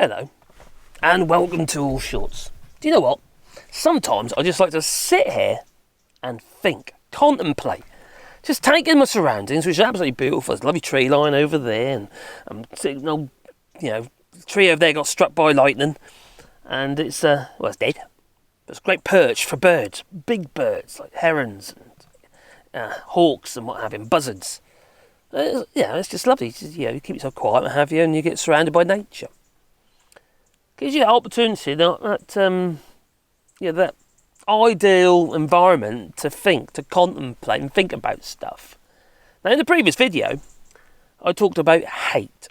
Hello, and welcome to All Shorts. Do you know what? Sometimes I just like to sit here and think, contemplate, just take in my surroundings, which is absolutely beautiful. There's a lovely tree line over there, and the tree over there got struck by lightning, and it's it's dead. It's a great perch for birds, big birds like herons and hawks and what have you, and buzzards. It's just lovely. You keep yourself quiet and have you, and you get surrounded by nature. Gives you that opportunity, that ideal environment to think, to contemplate and think about stuff. Now, in the previous video, I talked about hate.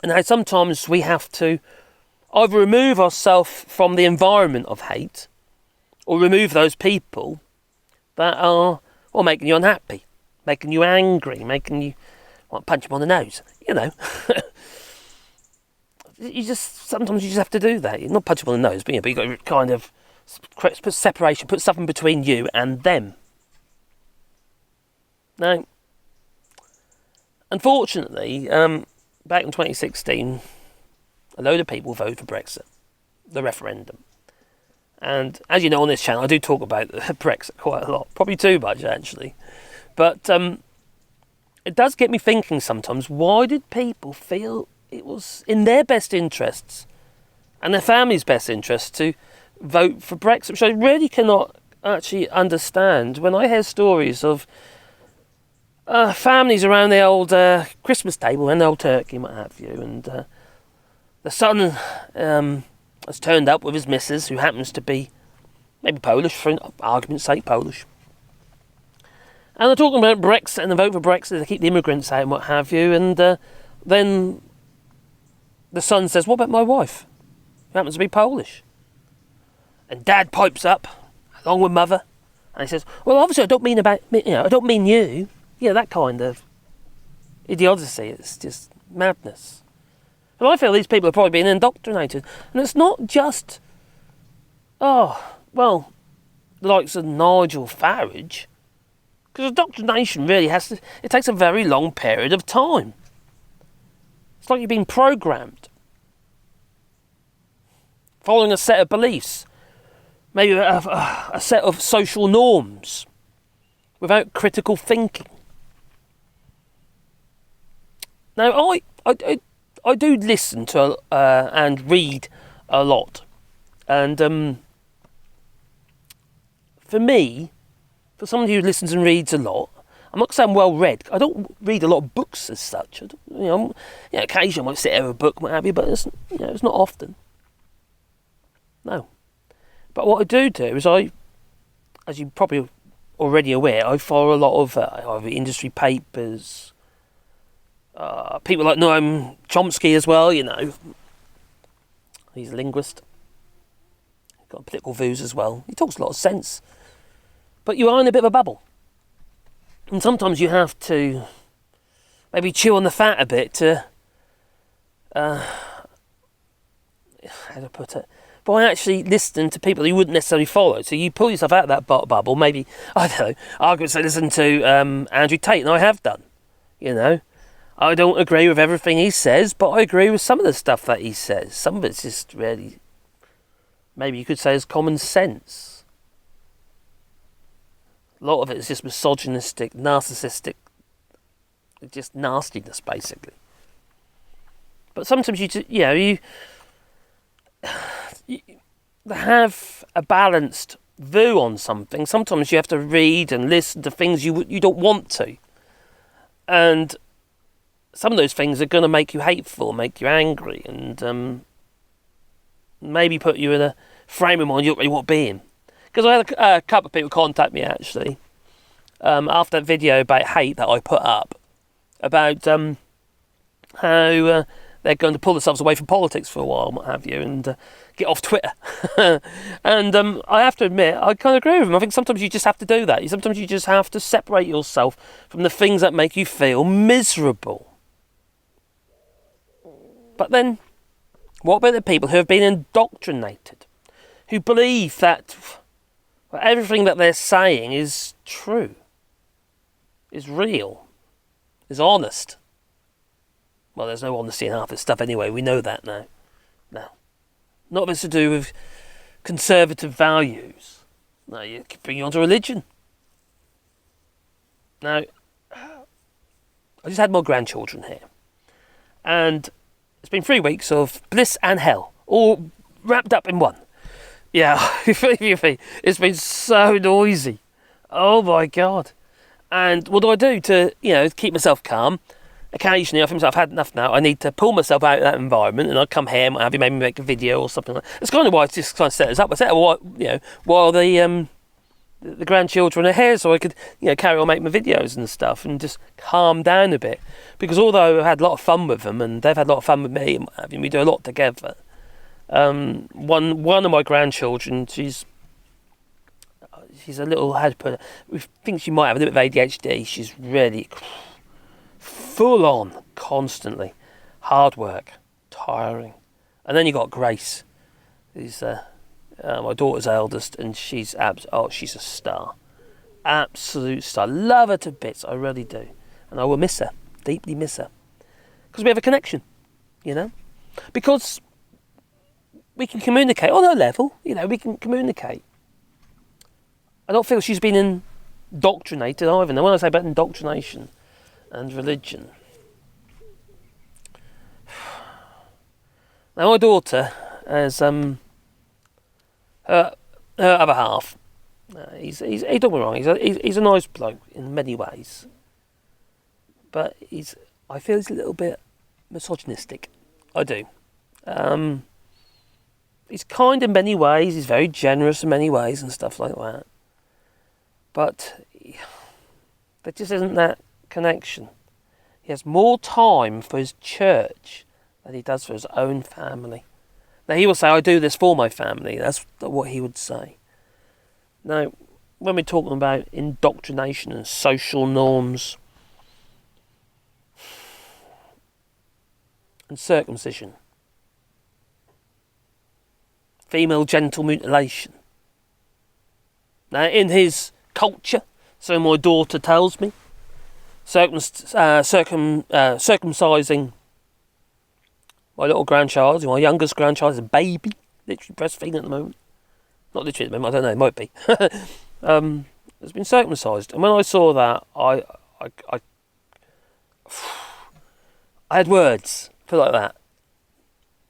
And how sometimes we have to either remove ourselves from the environment of hate, or remove those people that are making you unhappy, making you angry, making you want to punch them on the nose, Sometimes you just have to do that. You're not punch them on the nose, but you've got to kind of put separation, put something between you and them. Now, unfortunately, back in 2016, a load of people voted for Brexit, the referendum. And as you know on this channel, I do talk about Brexit quite a lot, probably too much actually. But it does get me thinking sometimes, why did people feel it was in their best interests and their family's best interests to vote for Brexit, which I really cannot actually understand when I hear stories of families around the old Christmas table and the old turkey and what have you, and the son has turned up with his missus, who happens to be maybe Polish, for argument's sake, Polish. And they're talking about Brexit and the vote for Brexit, they keep the immigrants out and what have you, and then the son says, what about my wife, who happens to be Polish? And Dad pipes up, along with Mother, and he says, well, obviously I don't mean I don't mean you. That kind of idiocy. It's just madness. And I feel these people are probably being indoctrinated. And it's not just, the likes of Nigel Farage. Because indoctrination really it takes a very long period of time. It's like you've been programmed. Following a set of beliefs. Maybe a set of social norms. Without critical thinking. Now, I do listen to and read a lot. And for me, for someone who listens and reads a lot, I'm not saying well read. I don't read a lot of books as such. Occasionally I might sit there with a book, what have you, but it's not often. No. But what I do is as you probably already aware, I follow a lot of either industry papers, people like Noam Chomsky as well, He's a linguist. He's got political views as well. He talks a lot of sense. But you are in a bit of a bubble. And sometimes you have to maybe chew on the fat a bit to, how to put it, by actually listening to people you wouldn't necessarily follow. So you pull yourself out of that bubble, maybe, I don't know, I could say listen to Andrew Tate, and I have done, I don't agree with everything he says, but I agree with some of the stuff that he says. Some of it's just really, maybe you could say, is common sense. A lot of it is just misogynistic, narcissistic, just nastiness, basically. But sometimes you have a balanced view on something. Sometimes you have to read and listen to things you don't want to. And some of those things are going to make you hateful, make you angry, and maybe put you in a frame of mind you don't really want to be in. Because I had a couple of people contact me, actually, after that video about hate that I put up, about how they're going to pull themselves away from politics for a while, and what have you, and get off Twitter. And I have to admit, I kind of agree with them. I think sometimes you just have to do that. Sometimes you just have to separate yourself from the things that make you feel miserable. But then, what about the people who have been indoctrinated? Who believe that everything that they're saying is true, is real, is honest. Well, there's no honesty in half this stuff anyway. We know that now. No. Not if it's to do with conservative values. No, you bring you onto religion. Now, I just had my grandchildren here. And it's been 3 weeks of bliss and hell, all wrapped up in one. Yeah, it's been so noisy. Oh my God. And what do I do to, keep myself calm? Occasionally, I think I've had enough now. I need to pull myself out of that environment, and I come here and have you maybe make a video or something like that. That's kind of why I just kind of set us up. I set up while the grandchildren are here, so I could carry on making my videos and stuff, and just calm down a bit. Because although I've had a lot of fun with them, and they've had a lot of fun with me, and we do a lot together. One of my grandchildren, she's a little, how to put it, we think she might have a little bit of ADHD. She's really full on, constantly, hard work, tiring. And then you got Grace, who's my daughter's eldest, and she's she's a star, absolute star. Love her to bits, I really do, and I will miss her, deeply miss her, because we have a connection, because we can communicate on her level. We can communicate. I don't feel she's been indoctrinated either. Now, when I say about indoctrination and religion, now my daughter has her other half. He don't get me wrong. He's a nice bloke in many ways, but I feel he's a little bit misogynistic. I do. He's kind in many ways. He's very generous in many ways and stuff like that. But there just isn't that connection. He has more time for his church than he does for his own family. Now, he will say, I do this for my family. That's what he would say. Now, when we're talking about indoctrination and social norms and circumcision, female genital mutilation. Now, in his culture, so my daughter tells me, circumcising my little grandchild, my youngest grandchild is a baby, literally breastfeeding at the moment. Not literally at the moment, I don't know, it might be. Has been circumcised. And when I saw that, I had words for like that.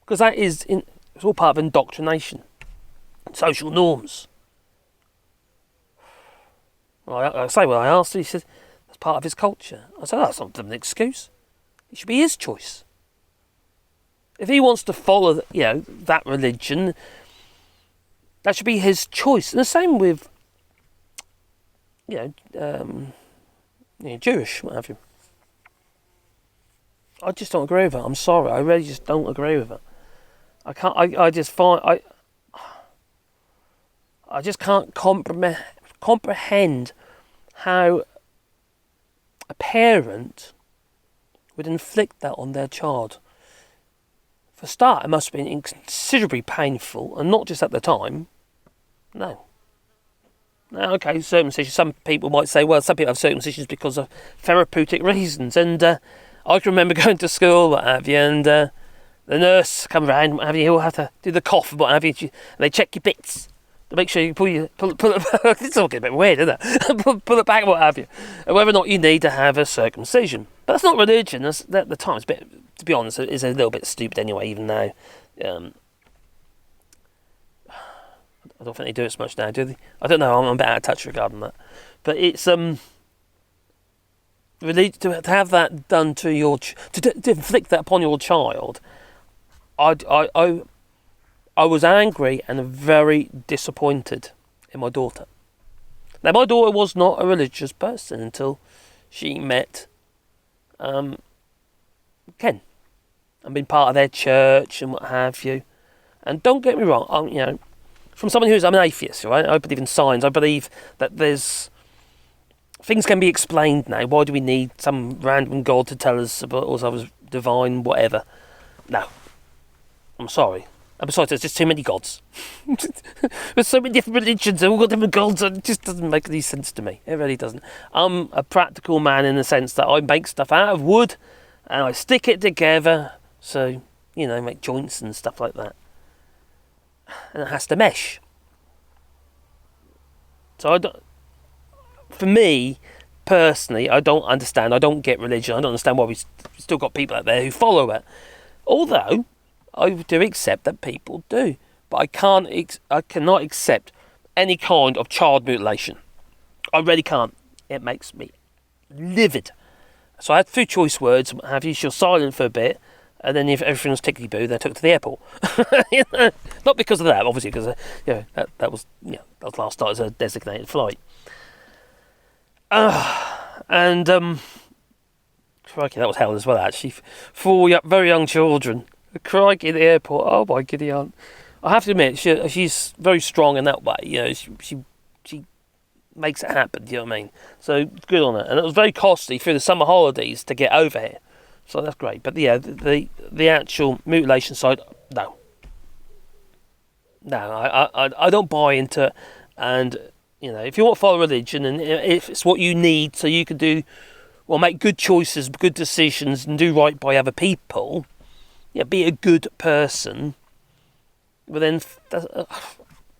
Because that is, it's all part of indoctrination. Social norms. Well, I asked her, he said, that's part of his culture. I said, that's not an excuse. It should be his choice. If he wants to follow, that religion, that should be his choice. And the same with, Jewish, what have you. I just don't agree with it. I'm sorry, I really just don't agree with it. I can't. I just can't comprehend how a parent would inflict that on their child. For a start, it must have been considerably painful, and not just at the time. No. Now, okay, circumcision. Some people might say, well, some people have circumcisions because of therapeutic reasons, and I can remember going to school, what have you, and the nurse come around, what have you, he'll have to do the cough, what have you, and they check your bits to make sure you pull it back. It's all getting a bit weird, isn't it? Pull it back, what have you, and whether or not you need to have a circumcision. But that's not religion. At the time, it's a bit, to be honest, it's a little bit stupid anyway, even now. I don't think they do it so much now, do they? I don't know, I'm a bit out of touch regarding that. But it's, really, to have that done to your, to inflict that upon your child, I was angry and very disappointed in my daughter. Now, my daughter was not a religious person until she met Ken and been part of their church and what have you. And don't get me wrong, from someone I'm an atheist, right? I believe in science. I believe that there's things can be explained now. Why do we need some random god to tell us about us was divine, whatever? No. I'm sorry. And besides, there's just too many gods. There's so many different religions, they've all got different gods, and it just doesn't make any sense to me. It really doesn't. I'm a practical man in the sense that I make stuff out of wood, and I stick it together, so, make joints and stuff like that. And it has to mesh. So for me, personally, I don't understand. I don't get religion. I don't understand why we've still got people out there who follow it. Although, I do accept that people do. But I cannot accept any kind of child mutilation. I really can't. It makes me livid. So I had 2 choice words. Have you? She was silent for a bit. And then if everything was tickety-boo, they took her to the airport. Not because of that, obviously, because that was last night as a designated flight. And crikey, that was hell as well. Actually, 4 very young children. Crikey, at the airport. Oh my giddy aunt. I have to admit, she's very strong in that way. She makes it happen. You know what I mean? So good on her. And it was very costly through the summer holidays to get over here. So that's great. But yeah, the actual mutilation side, no. I don't buy into it. And, if you want to follow religion, and if it's what you need so you can make good choices, good decisions, and do right by other people, be a good person, well then,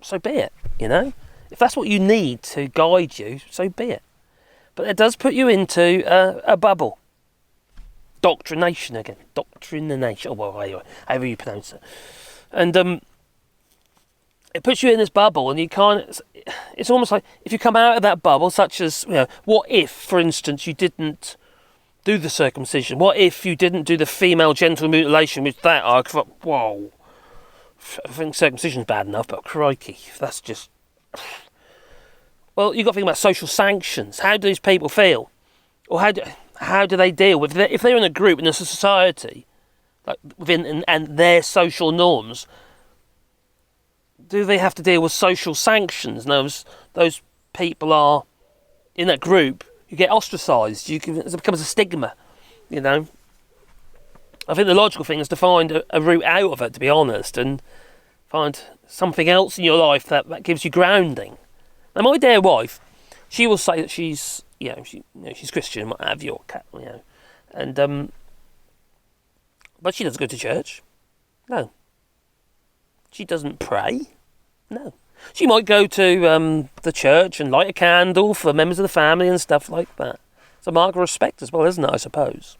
so be it, If that's what you need to guide you, so be it. But it does put you into a bubble. Indoctrination again. Indoctrination. Well, anyway, however you pronounce it. And it puts you in this bubble, and you can't. It's almost like if you come out of that bubble, such as what if, for instance, you didn't do the circumcision? What if you didn't do the female genital mutilation? Which whoa. I think circumcision's bad enough, but crikey, that's just. Well, you've got to think about social sanctions. How do these people feel, or how do they deal with if they're in a group in a society, like within and their social norms? Do they have to deal with social sanctions? Those people are in that group. You get ostracised. It becomes a stigma. I think the logical thing is to find a route out of it, to be honest, and find something else in your life that gives you grounding. Now, my dear wife, she will say that she's she's Christian, what have you, and but she doesn't go to church. No. She doesn't pray. No. She might go to the church and light a candle for members of the family and stuff like that. It's a mark of respect as well, isn't it, I suppose?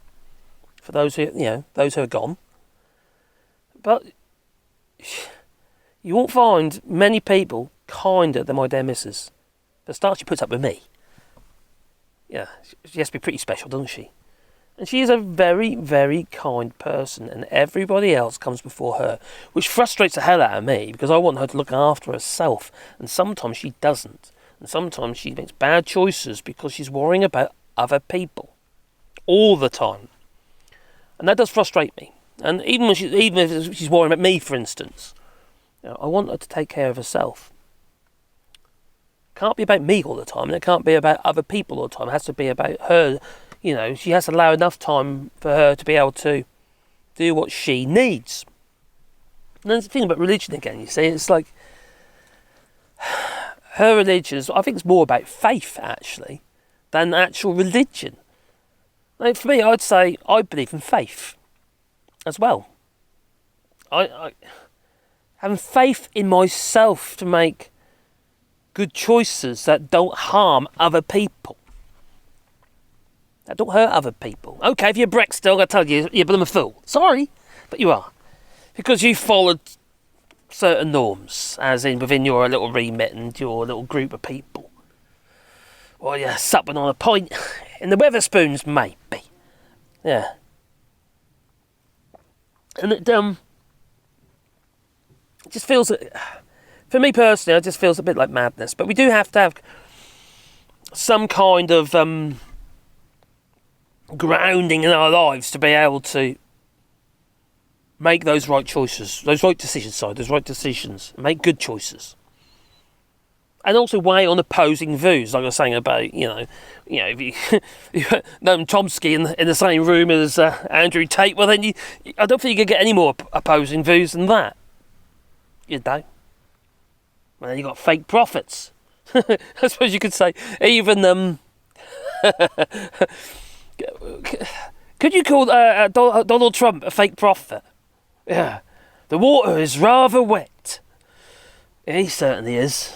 For those who are gone. But you won't find many people kinder than my dear missus. For starters, she puts up with me. Yeah, she has to be pretty special, doesn't she? And she is a very, very kind person, and everybody else comes before her, which frustrates the hell out of me, because I want her to look after herself, and sometimes she doesn't. And sometimes she makes bad choices because she's worrying about other people. All the time. And that does frustrate me. And even if she's worrying about me, for instance, I want her to take care of herself. It can't be about me all the time, and it can't be about other people all the time. It has to be about her. She has to allow enough time for her to be able to do what she needs. And then the thing about religion again, you see, it's like her religion I think it's more about faith, actually, than actual religion. Like, for me, I'd say I believe in faith as well. I having faith in myself to make good choices that don't harm other people. That don't hurt other people. Okay, if you're Brexiteer, I'm going to tell you, you're a fool. Sorry, but you are. Because you followed certain norms, as in within your little remit and your little group of people. Or you're supping on a pint in the Wetherspoons, maybe. Yeah. And it just feels, for me personally, it just feels a bit like madness. But we do have to have some kind of grounding in our lives to be able to make those right choices, those right decisions, make good choices. And also weigh on opposing views, like I was saying about, if you Noam Chomsky in the same room as Andrew Tate, well then I don't think you can get any more opposing views than that. Well, then you got fake prophets. I suppose you could say even Could you call Donald Trump a fake prophet? Yeah. The water is rather wet. Yeah, he certainly is.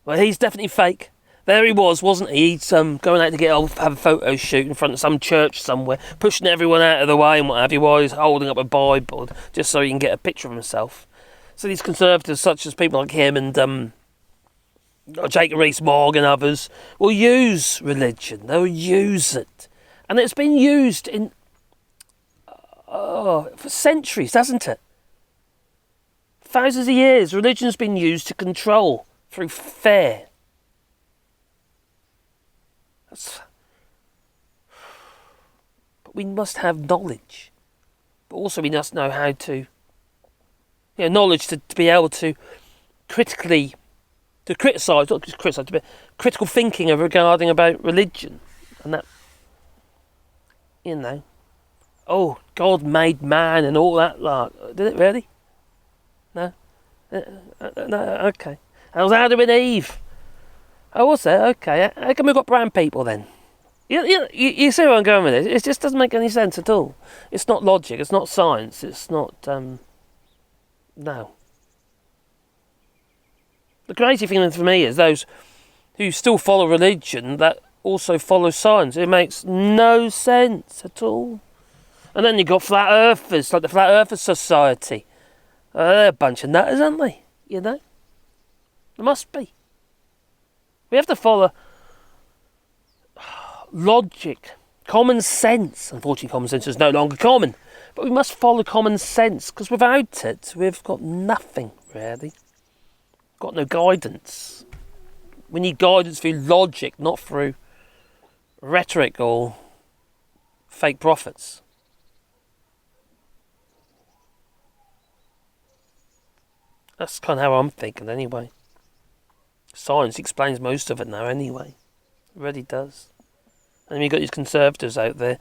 Well, he's definitely fake. There he was, wasn't he? He's going out to have a photo shoot in front of some church somewhere, pushing everyone out of the way and what have you, while he's holding up a Bible, just so he can get a picture of himself. So these conservatives, such as people like him and Jacob Rees-Mogg and others, will use religion. They'll use it. And it's been used for centuries, hasn't it? Thousands of years, religion's been used to control through fear. But we must have knowledge. But also we must know how to... knowledge to be able to critically... To criticise, not just criticise, but critical thinking regarding about religion. And that... Oh, God made man and all that. Did it really? No? No, okay. How was Adam and Eve? Oh, was there? Okay. How come we've got brown people then? You see where I'm going with it? It just doesn't make any sense at all. It's not logic. It's not science. It's not... No. The crazy thing for me is those who still follow religion that also follow science. It makes no sense at all. And then you've got flat earthers, like the Flat Earthers Society. They're a bunch of nutters, aren't they? There must be. We have to follow logic, common sense. Unfortunately, common sense is no longer common. But we must follow common sense, because without it, we've got nothing, really. Got no guidance. We need guidance through logic, not through rhetoric or fake prophets. That's kind of how I'm thinking anyway. Science explains most of it now anyway. It really does. And you've got these conservatives out there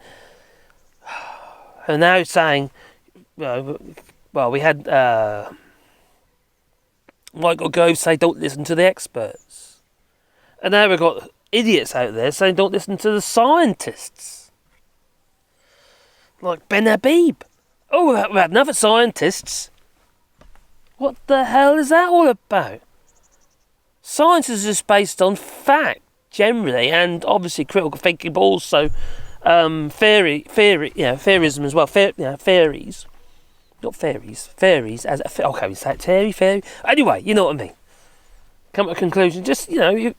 who are now saying, well, we had Michael Gove say don't listen to the experts. And now we've got idiots out there saying don't listen to the scientists. Like Ben Habib. Oh, we had another scientists. What the hell is that all about? Science is just based on fact, generally, and obviously critical thinking, but also theorism as well. Theories. Not fairies. Fairies. Okay, is that fairy? Anyway, you know what I mean. Come to a conclusion. Just, like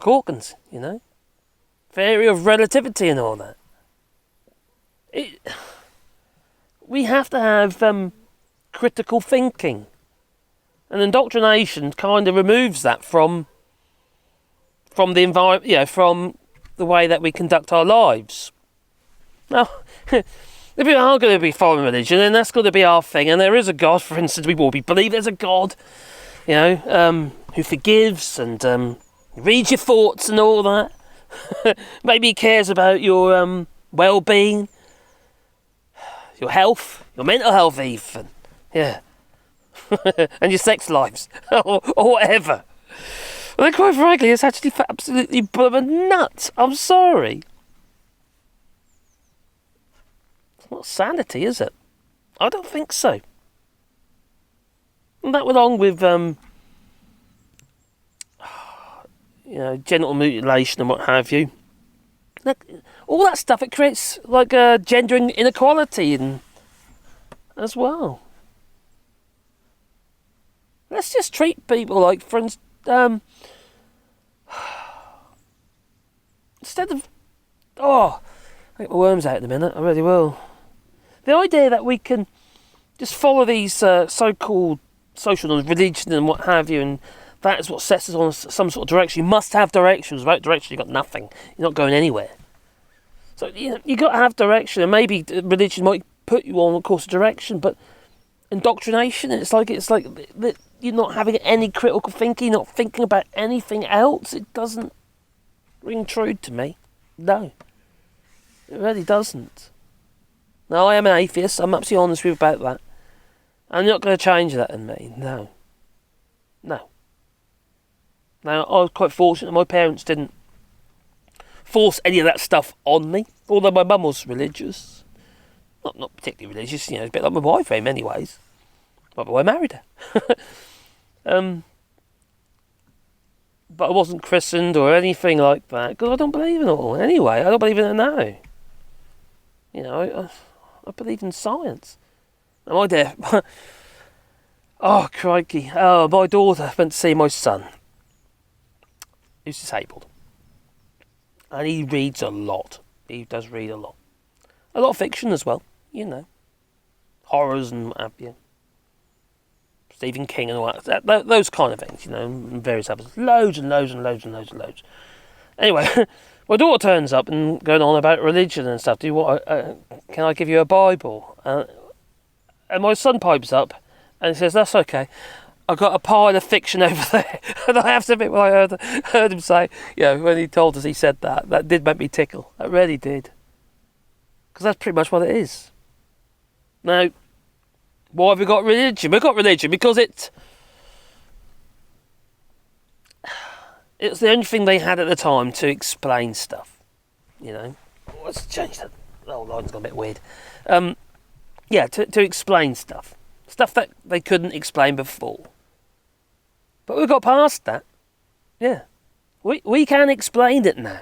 Hawkins, Theory of relativity and all that. We have to have critical thinking. And indoctrination kind of removes that from the environment, from the way that we conduct our lives. Now, if we are going to be following religion, then that's going to be our thing. And there is a God, for instance, we believe there's a God, who forgives and reads your thoughts and all that. Maybe he cares about your well-being, your health, your mental health even. Yeah. And your sex lives. or whatever. Well, quite frankly, it's actually absolutely nuts. I'm sorry. It's not sanity, is it? I don't think so. And that along with, genital mutilation and what have you. All that stuff, it creates like gender inequality as well. Let's just treat people like, for instance, instead of, I'll get my worms out in a minute, I really will. The idea that we can just follow these so-called social religion and what have you, and that is what sets us on some sort of direction. You must have directions. Without direction, you've got nothing. You're not going anywhere. So you got to have direction, and maybe religion might put you on a course of direction, but indoctrination, it's like you're not having any critical thinking, not thinking about anything else. It doesn't ring true to me. No, it really doesn't. Now, I am an atheist. I'm absolutely honest with you about that. I'm not going to change that in me. No. Now, I was quite fortunate. My parents didn't force any of that stuff on me, although my mum was religious. Not particularly religious, a bit like my wife in many ways. But I married her. But I wasn't christened or anything like that, because I don't believe in it all. Anyway, I don't believe in it now. I believe in science. Am I there? Oh, crikey. Oh, my daughter went to see my son, who's disabled. And he reads a lot. He does read a lot. A lot of fiction as well, Horrors and what have you. Stephen King and all that. Those kind of things, and various others. Loads and loads and loads and loads and loads. Anyway, my daughter turns up and going on about religion and stuff. Can I give you a Bible? And my son pipes up and he says, that's okay. I've got a pile of fiction over there. And I have to admit, when I heard him say, when he told us he said that did make me tickle. That really did. Because that's pretty much what it is. Now, why have we got religion? We've got religion because it's the only thing they had at the time to explain stuff. Let's change that. Oh, line's got a bit weird. To explain stuff. Stuff that they couldn't explain before. But we've got past that. Yeah. We can explain it now.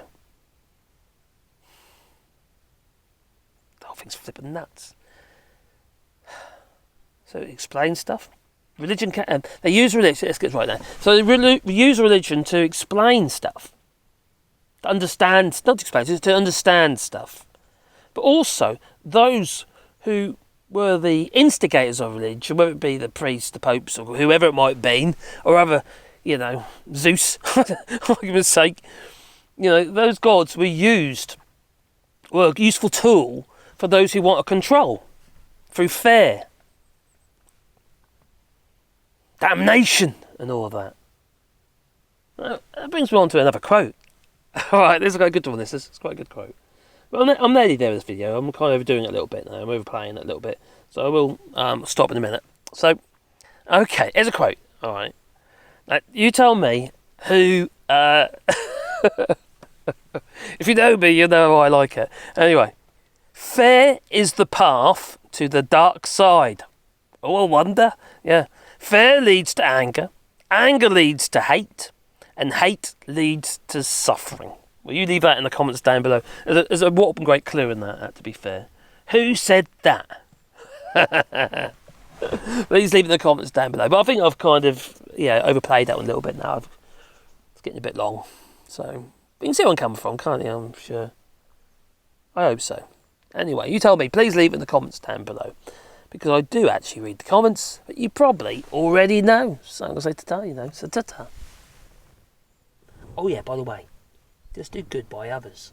The whole thing's flipping nuts. So explain stuff. Religion can. They use religion. Let's get right now. So they use religion to explain stuff, to understand, not to explain, to understand stuff. But also those who were the instigators of religion, whether it be the priests, the popes, or whoever it might be, or other, Zeus, for argument's sake. Those gods were a useful tool for those who want to control through fear, damnation, and all of that. That brings me on to another quote. Alright, this is quite a good one. This is quite a good quote. Well, I'm nearly there with this video. I'm kind of overdoing it a little bit now. I'm overplaying it a little bit. So I will stop in a minute. So, okay, here's a quote. Alright. Now, you tell me who... if you know me, you know I like it. Anyway. Fear is the path to the dark side. Oh, I wonder. Yeah. Fear leads to anger. Anger leads to hate. And hate leads to suffering. Well, you leave that in the comments down below. There's a whopping great clue in that, to be fair. Who said that? Please leave it in the comments down below. But I think I've kind of, overplayed that one a little bit now. It's getting a bit long. So, you can see where I'm coming from, can't you? I'm sure. I hope so. Anyway, you tell me. Please leave it in the comments down below. Because I do actually read the comments. But you probably already know. So I'm going to say ta-ta, so ta-ta. Oh yeah, by the way. Just do good by others.